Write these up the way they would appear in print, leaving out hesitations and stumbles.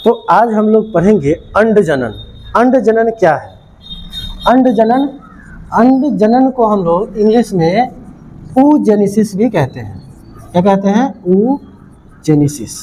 तो आज हम लोग पढ़ेंगे अंडजनन। अंडजनन क्या है? अंडजनन, अंडजनन को हम लोग इंग्लिश में oogenesis भी कहते हैं। क्या कहते हैं? oogenesis।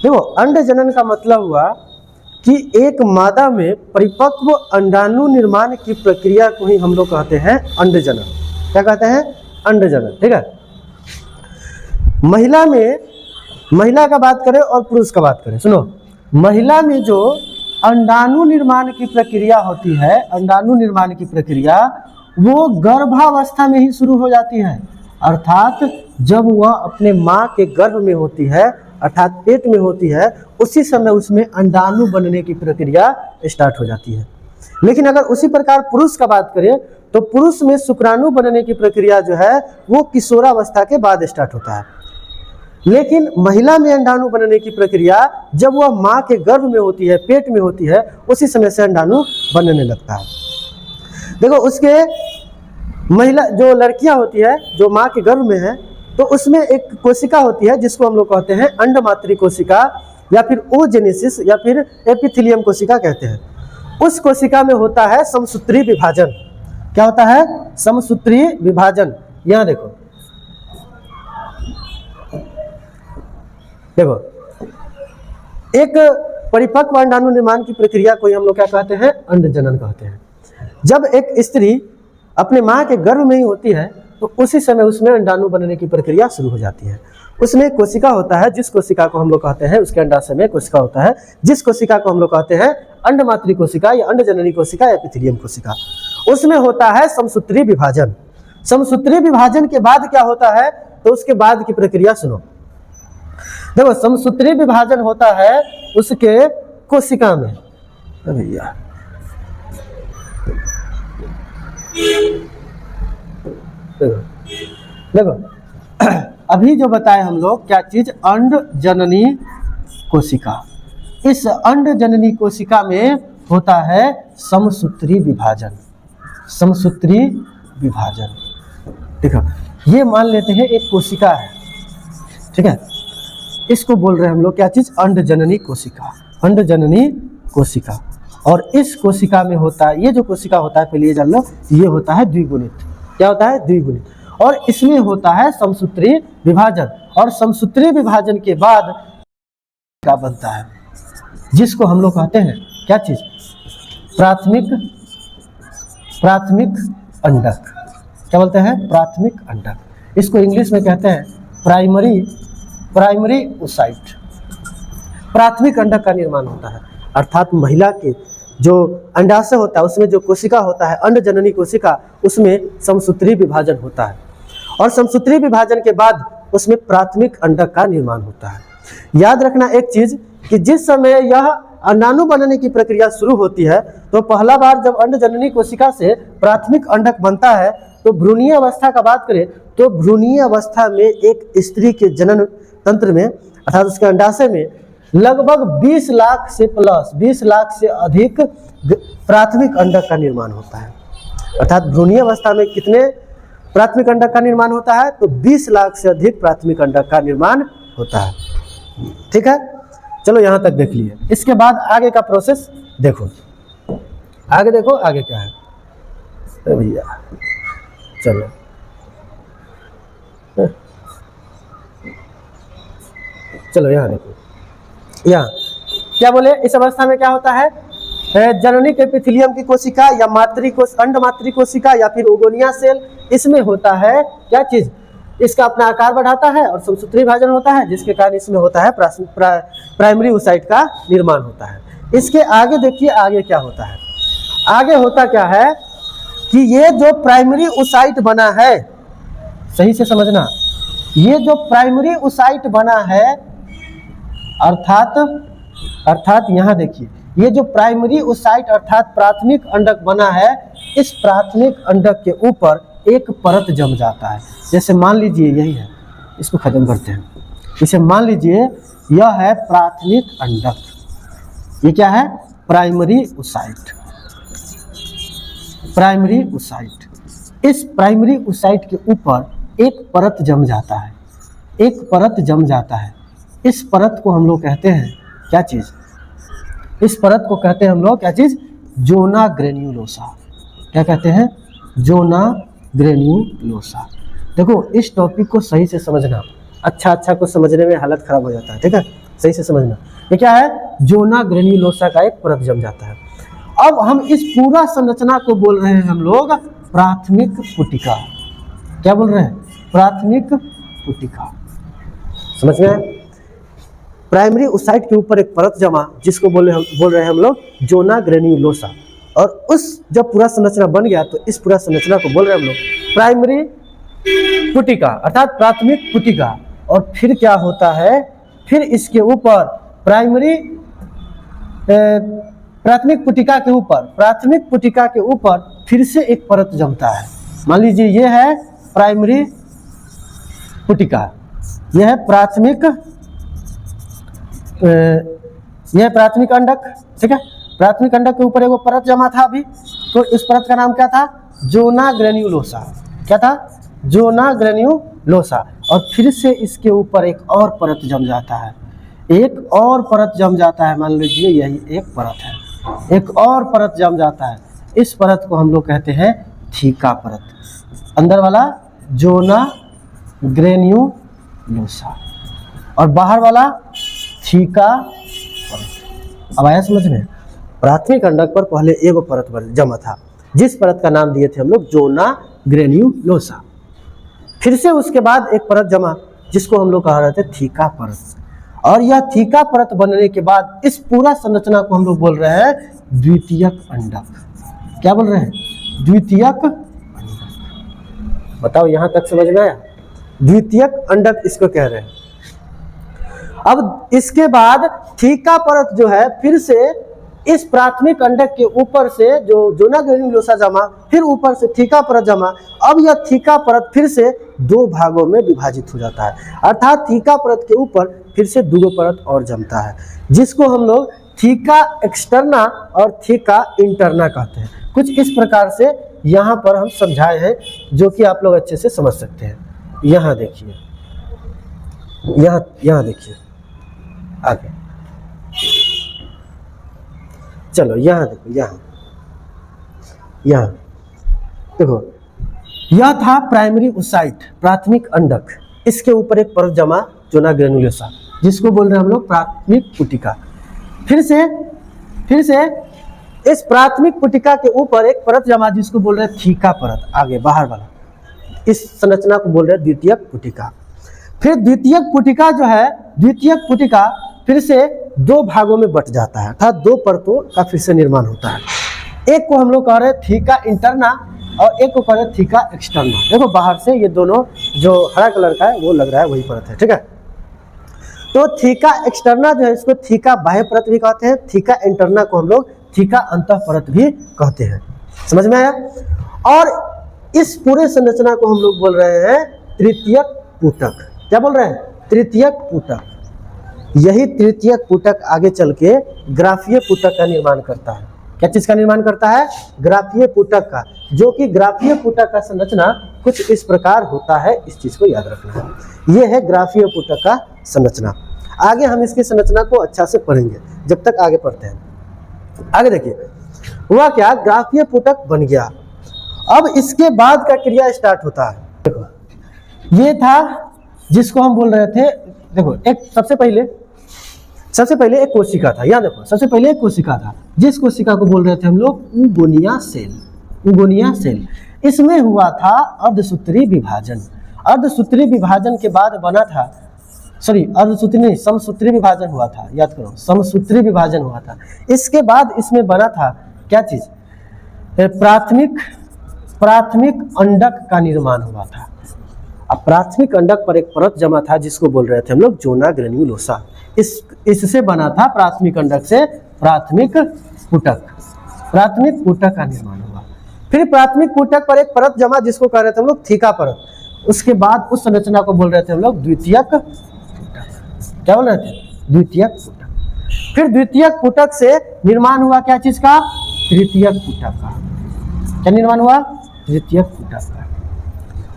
देखो, अंडजनन का मतलब हुआ कि एक मादा में परिपक्व अंडाणु निर्माण की प्रक्रिया को ही हम लोग कहते हैं अंडजनन। क्या कहते हैं? अंडजनन। ठीक है। महिला में, महिला का बात करें और पुरुष का बात करें, सुनो, महिला में जो अंडाणु निर्माण की प्रक्रिया होती है, अंडाणु निर्माण की प्रक्रिया वो गर्भावस्था में ही शुरू हो जाती है। अर्थात जब वह अपने माँ के गर्भ में होती है, अर्थात पेट में होती है, उसी समय उसमें अंडाणु बनने की प्रक्रिया स्टार्ट हो जाती है। लेकिन अगर उसी प्रकार पुरुष का बात करें तो पुरुष में शुक्राणु बनने की प्रक्रिया जो है वो किशोरावस्था के बाद स्टार्ट होता है। लेकिन महिला में अंडाणु बनने की प्रक्रिया जब वह माँ के गर्भ में होती है, पेट में होती है, उसी समय से अंडाणु बनने लगता है। देखो, उसके महिला जो लड़कियां होती है जो माँ के गर्भ में है, तो उसमें एक कोशिका होती है जिसको हम लोग कहते हैं अंडमातृ कोशिका या फिर oogenesis या फिर एपिथेलियम कोशिका कहते हैं। उस कोशिका में होता है समसूत्री विभाजन। क्या होता है? समसूत्री विभाजन। यहाँ देखो, देखो, एक परिपक्व अंडाणु निर्माण की प्रक्रिया को हम लोग क्या कहते हैं? अंडजनन कहते हैं। जब एक स्त्री अपने माँ के गर्भ में ही होती है तो उसी समय उसमें अंडाणु बनने की प्रक्रिया शुरू हो जाती है। उसमें एक कोशिका होता है जिस कोशिका को हम लोग कहते हैं, उसके अंडाशय में कोशिका होता है जिस कोशिका को हम लोग कहते हैं अंडमातृ कोशिका या अंडजननी कोशिका या एपिथेलियम कोशिका। उसमें होता है समसूत्री विभाजन। समसूत्री विभाजन के बाद क्या होता है? तो उसके बाद की प्रक्रिया सुनो। देखो, समसूत्री विभाजन होता है उसके कोशिका में। भैया देखो, अभी जो बताए हम लोग क्या चीज? अंडजननी कोशिका। इस अंडजननी कोशिका में होता है समसूत्री विभाजन। समसूत्री विभाजन। देखो, ये मान लेते हैं एक कोशिका है, ठीक है, इसको बोल रहे हैं हम लोग क्या चीज? अंडजननी कोशिका। अंडजननी कोशिका। और इस कोशिका में होता है, ये जो कोशिका होता है, पहले ये जान लो, ये होता है द्विगुणित। क्या होता है? द्विगुणित। और इसमें होता है समसूत्री विभाजन। और समसूत्री विभाजन के बाद क्या बनता है जिसको हम लोग कहते हैं क्या चीज? प्राथमिक अंडक। क्या बोलते हैं? प्राथमिक अंडक। इसको इंग्लिश में कहते हैं प्राइमरी ओसाइट। प्राथमिक अंडक का निर्माण होता है। अर्थात महिला के जो अंडाशय होता है उसमें जो कोशिका होता है अंडजननी कोशिका, उसमें समसूत्री विभाजन होता है। और समसूत्री विभाजन के बाद उसमें प्राथमिक अंडक का निर्माण होता है। याद रखना एक चीज कि जिस समय यह अंडाणु बनने की प्रक्रिया शुरू होती है तो पहला बार जब अंडजननी कोशिका से प्राथमिक अंडक बनता है तो भ्रूणीय अवस्था का बात करें तो भ्रूणीय अवस्था में एक स्त्री के जनन तंत्र में अर्थात उसके अंडाशय में लगभग 20 लाख से प्लस 20 लाख से अधिक प्राथमिक अंडक का निर्माण होता है। अर्थात भ्रूणीय अवस्था में कितने प्राथमिक अंडक का निर्माण होता है? तो 20 लाख से अधिक प्राथमिक अंडक का निर्माण होता है। ठीक है, चलो यहाँ तक देख लिए। इसके बाद आगे का प्रोसेस देखो, आगे देखो आगे क्या है भैया। चलो, चलो यहाँ देखो, यहाँ क्या बोले? इस अवस्था में क्या होता है? जननिक एपिथेलियम की कोशिका या अंडमातृ कोशिका या फिर ओगोनिया सेल, इसमें होता है क्या चीज? इसका अपना आकार बढ़ाता है और समसूत्री विभाजन होता है जिसके कारण इसमें होता है प्राइमरी ओसाइट का निर्माण होता है। इसके आगे देखिए आगे क्या होता है। आगे होता क्या है कि ये जो प्राइमरी ओसाइट बना है, सही से समझना, ये जो प्राइमरी ओसाइट बना है अर्थात यहाँ देखिए, ये जो प्राइमरी ओसाइट अर्थात प्राथमिक अंडक बना है, इस प्राथमिक अंडक के ऊपर एक परत जम जाता है। जैसे मान लीजिए यही है, इसको खत्म करते हैं। इसे मान लीजिए यह है प्राथमिक अंडक, ये क्या है? Primary oocyte. Primary oocyte. इस प्राइमरी ओसाइट के ऊपर एक परत जम जाता है, एक परत जम जाता है। इस परत को हम लोग कहते हैं क्या चीज, इस परत को कहते हैं हम लोग क्या चीज, जोना ग्रेन्युलोसा। क्या कहते हैं, जोना ग्रेन्युलोसा। देखो इस टॉपिक को सही से समझना, अच्छा को समझने में हालत खराब हो जाता है, ठीक है, सही से समझना। ये क्या है, जोना ग्रेन्युलोसा का एक परत जम जाता है। अब हम इस पूरा संरचना को बोल रहे हैं हम लोग प्राथमिक पुटिका। क्या बोल रहे हैं, प्राथमिक पुटिका। समझ में आया? प्राइमरी ओसाइट के ऊपर एक परत जमा जिसको बोल रहे हैं हम लोग जोना ग्रेन्युलोसा। और उस जब पूरा संरचना बन गया तो इस पूरा संरचना को बोल रहे हैं हम लोग प्राइमरी पुटिका अर्थात प्राथमिक पुटिका। और फिर क्या होता है, फिर इसके ऊपर प्राथमिक पुटिका के ऊपर फिर से एक परत जमता है। मान लीजिए ये है प्राइमरी पुटिका, यह है प्राथमिक अंडक, ठीक है। प्राथमिक अंडक के ऊपर एक परत जमा था अभी, तो इस परत का नाम क्या था, जोना ग्रेन्युलोसा। क्या था, जोना ग्रेन्युलोसा। और फिर से इसके ऊपर एक और परत जम जाता है, एक और परत जम जाता है। मान लीजिए यही एक परत है, एक और परत जम जाता है। इस परत को हम लोग कहते हैं थीका परत। अंदर वाला जोना ग्रेन्युलोसा और बाहर वाला थीका परत। अब आया समझ में? प्राथमिक अंडक पर पहले एक परत जमा था जिस परत का नाम दिए थे हम लोग जोना ग्रेन्युलोसा। फिर से उसके बाद एक परत जमा जिसको हम लोग कह रहे थे थीका परत। और यह थीका परत बनने के बाद इस पूरा संरचना को हम लोग बोल रहे हैं द्वितीयक अंडक। क्या बोल रहे हैं, द्वितीयक अंडक। बताओ यहां तक समझ में आया? द्वितीयक अंडक इसको कह रहे हैं। अब इसके बाद थीका परत जो है फिर से इस प्राथमिक अंडक के ऊपर से जो जोना ग्रेन्युलोसा जमा, फिर ऊपर से थीका परत जमा। अब यह थीका परत फिर से दो भागों में विभाजित हो जाता है, अर्थात थीका परत के ऊपर फिर से दो परत और जमता है जिसको हम लोग थीका एक्सटर्ना और थीका इंटरना कहते हैं। कुछ इस प्रकार से यहाँ पर हम समझाए हैं जो कि आप लोग अच्छे से समझ सकते हैं। यहाँ देखिए, यहाँ देखिए आगे, चलो यहाँ देखो, यहाँ देखो, यह था प्राइमरी ओसाइट प्राथमिक अंडक। इसके ऊपर एक परत जमा जोना ग्रेन्युलोसा जिसको बोल रहे हैं हम लोग प्राथमिक पुटिका। फिर से इस प्राथमिक पुटिका के ऊपर एक परत जमा जिसको बोल रहे हैं थीका परत, आगे बाहर वाला। इस संरचना को बोल रहे हैं द्वितीयक पुटिका। फिर द्वितीयक पुटिका जो है, द्वितीयक पुटिका फिर से दो भागों में बट जाता है, अर्थात दो परतों का फिर से निर्माण होता है। एक को हम लोग कह रहे हैं थीका इंटरना और एक को कह रहे हैं थीका एक्सटर्ना। देखो बाहर से ये दोनों जो हरा कलर का है वो लग रहा है वही परत है, ठीक है। तो थीका एक्सटर्ना जो है इसको थीका बाह्य परत भी कहते हैं, थीका इंटरना को हम लोग थीका अंतः परत भी कहते हैं। समझ में आया? और इस पूरे संरचना को हम लोग बोल रहे हैं तृतीयक पुटक। क्या बोल रहे हैं? तृतीयक पुटक। यही तृतीयक पुटक आगे चल के ग्राफीय पुटक का निर्माण करता है। क्या चीज का निर्माण करता है? ग्राफीय पुटक का। जो कि ग्राफीय पुटक का संरचना कुछ इस प्रकार होता है, इस चीज को याद रखना है। यह है ग्राफीय पुटक का संरचना। आगे हम इसकी संरचना को अच्छा से पढ़ेंगे, जब तक आगे पढ़ते हैं। आगे देखिए, हुआ क्या, ग्राफीय पुटक बन गया। अब इसके बाद का क्रिया स्टार्ट होता है। देखो ये था जिसको हम बोल रहे थे, देखो एक सबसे पहले एक कोशिका था। यहाँ देखो सबसे पहले एक कोशिका था जिस कोशिका को बोल रहे थे हम लोग उगोनिया सेल। इसमें हुआ था अर्धसूत्री विभाजन। अर्धसूत्री विभाजन के बाद बना था, अर्धसूत्री नहीं, समसूत्री विभाजन हुआ था। याद करो, समसूत्री विभाजन हुआ था। इसके बाद इसमें बना था क्या चीज, प्राथमिक अंडक का निर्माण हुआ था। अब प्राथमिक अंडक पर एक परत जमा था जिसको बोल रहे थे हम लोग जोना ग्रेन्युलोसा। इससे बना था प्राथमिक अंडक से प्राथमिक पुटक का निर्माण हुआ। फिर प्राथमिक पुटक पर एक परत जमा जिसको कह रहे थे हम लोग थीका परत। उसके बाद उस संरचना को बोल रहे थे हम लोग द्वितीयक पुटक। क्या बोल रहे थे? द्वितीयक पुटक। फिर द्वितीयक पुटक से निर्माण हुआ क्या चीज का? तृतीयक पुटक का। क्या निर्माण हुआ? तृतीयक पुटक का।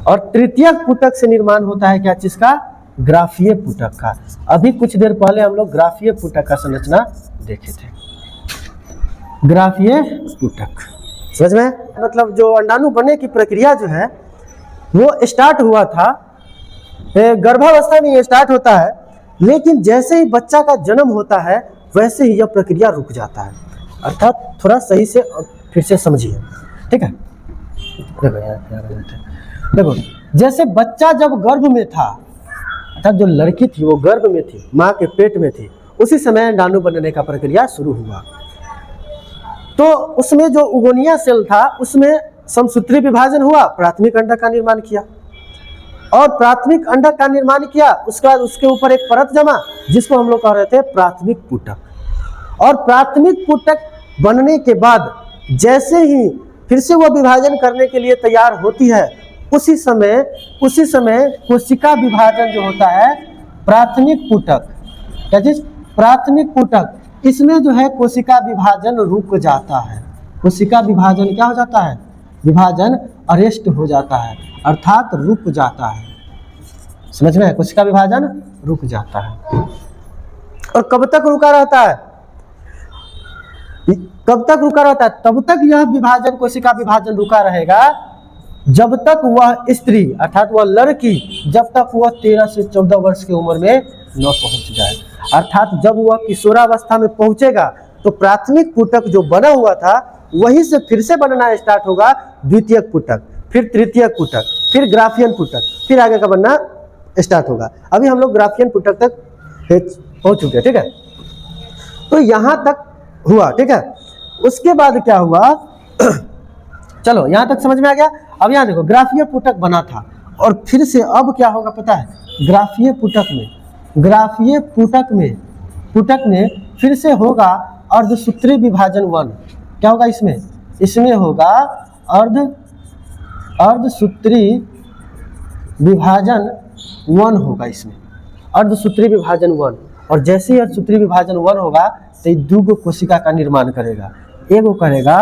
और तृतीयक पुटक से निर्माण होता है क्या चीज का? ग्राफीय पुटक का। अभी कुछ देर पहले हम लोग ग्राफीय पुटक का संरचना देखे थे। ग्राफीय पुटक समझ में, मतलब जो अंडाणु बनने की प्रक्रिया जो है वो स्टार्ट हुआ था, गर्भावस्था में ये स्टार्ट होता है, लेकिन जैसे ही बच्चा का जन्म होता है वैसे ही यह प्रक्रिया रुक जाता है। अर्थात थोड़ा सही से फिर से समझिए, ठीक है। देखो जैसे बच्चा जब गर्भ में था, अर्थात जो लड़की थी वो गर्भ में थी, माँ के पेट में थी, उसी समय अंडाणु बनने का प्रक्रिया शुरू हुआ। तो उसमें जो उगोनिया सेल था उसमें समसूत्री विभाजन हुआ, प्राथमिक अंडक का निर्माण किया, और प्राथमिक अंडक का निर्माण किया, उसके बाद उसके ऊपर एक परत जमा जिसको हम लोग कह रहे थे प्राथमिक पुटक। और प्राथमिक पुटक बनने के बाद जैसे ही फिर से वो विभाजन करने के लिए तैयार होती है, उसी समय कोशिका विभाजन जो होता है प्राथमिक पुटक, क्या चीज, प्राथमिक पुटक, इसमें जो है कोशिका विभाजन रुक जाता है। कोशिका विभाजन क्या हो जाता है, विभाजन अरेस्ट हो जाता है, अर्थात रुक जाता है। समझ में, कोशिका विभाजन रुक जाता है। और कब तक रुका रहता है, कब तक रुका रहता है, तब तक यह विभाजन, कोशिका विभाजन रुका रहेगा जब तक वह स्त्री अर्थात वह लड़की, जब तक वह 13 से 14 वर्ष की उम्र में न पहुंच जाए। अर्थात जब वह किशोरावस्था में पहुंचेगा तो प्राथमिक पुटक जो बना हुआ था वहीं से फिर से बनना स्टार्ट होगा द्वितीयक पुटक, फिर तृतीयक पुटक, फिर ग्राफियन पुटक, फिर आगे का बनना स्टार्ट होगा। अभी हम लोग ग्राफियन पुटक तक पहुंच चुके हैं, ठीक है। तो यहां तक हुआ, ठीक है। उसके बाद क्या हुआ चलो यहां तक समझ में आ गया। अब यहाँ देखो ग्राफीय पुटक बना था और फिर से अब क्या होगा पता है, ग्राफीय पुटक में फिर से होगा अर्धसूत्री विभाजन 1। क्या होगा इसमें होगा अर्धसूत्री विभाजन 1 होगा, इसमें अर्धसूत्री विभाजन 1। और जैसे ही अर्धसूत्री विभाजन 1 होगा तो ये दो कोशिका का निर्माण करेगा। एगो करेगा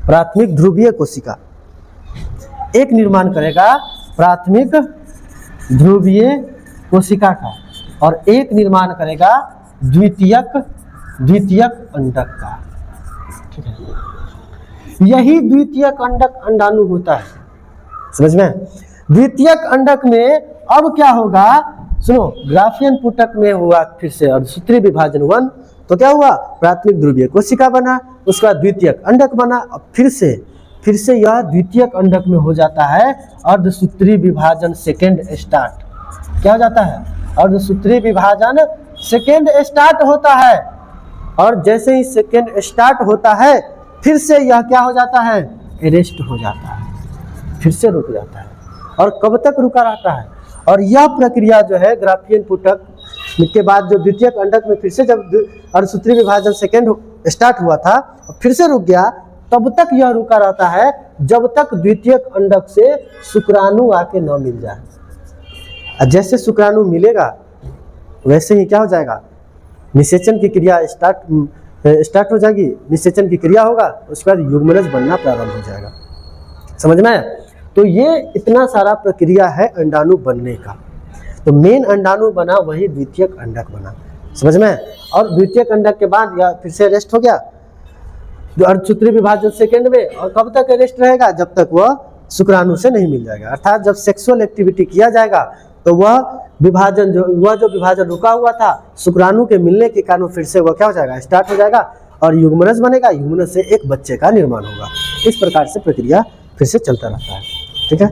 प्राथमिक ध्रुवीय कोशिका, एक निर्माण करेगा प्राथमिक ध्रुवीय कोशिका का, और एक निर्माण करेगा द्वितीयक अंडक का, ठीक है। यही द्वितीयक अंडक अंडाणु होता है, समझ में। द्वितीयक अंडक में अब क्या होगा, सुनो, ग्राफियन पुटक में हुआ फिर से अर्धसूत्री विभाजन 1, तो क्या हुआ, प्राथमिक ध्रुवीय कोशिका बना, उसके बाद द्वितीयक अंडक बना, और फिर से यह द्वितीयक अंडक में हो जाता है अर्धसूत्री विभाजन सेकेंड स्टार्ट। क्या हो जाता है, अर्धसूत्री विभाजन सेकेंड स्टार्ट होता है। और जैसे ही सेकेंड स्टार्ट होता है फिर से यह क्या हो जाता है, अरेस्ट हो जाता है, फिर से रुक जाता है। और कब तक रुका रहता है, और यह प्रक्रिया जो है ग्राफियन पुटक के बाद जो द्वितीयक अंडक में फिर से जब अर्धसूत्री विभाजन सेकेंड स्टार्ट हुआ था फिर से रुक गया, तब तक यह रुका रहता है जब तक द्वितीयक अंडक से शुक्राणु आके न मिल जाए। जैसे शुक्राणु मिलेगा वैसे ही क्या हो जाएगा, निषेचन की क्रिया स्टार्ट हो जाएगी, निषेचन की क्रिया होगा, उसके बाद युग्मनज बनना प्रारंभ हो जाएगा। समझ में। तो ये इतना सारा प्रक्रिया है अंडाणु बनने का। तो मेन अंडाणु बना वही द्वितीयक अंडक बना, समझ में। और द्वितीयक अंडक के बाद यह फिर से रेस्ट हो गया अर्धसूत्री विभाजन सेकेंड में, और कब तक रेस्ट रहेगा, जब तक वह शुक्राणु से नहीं मिल जाएगा। अर्थात जब सेक्सुअल एक्टिविटी किया जाएगा तो वह जो विभाजन रुका हुआ था शुक्राणु के मिलने के कारण फिर से वह क्या हो जाएगा, स्टार्ट हो जाएगा, और युग्मनज बनेगा, युग्मनज से एक बच्चे का निर्माण होगा। इस प्रकार से प्रक्रिया फिर से चलता रहता है, ठीक है।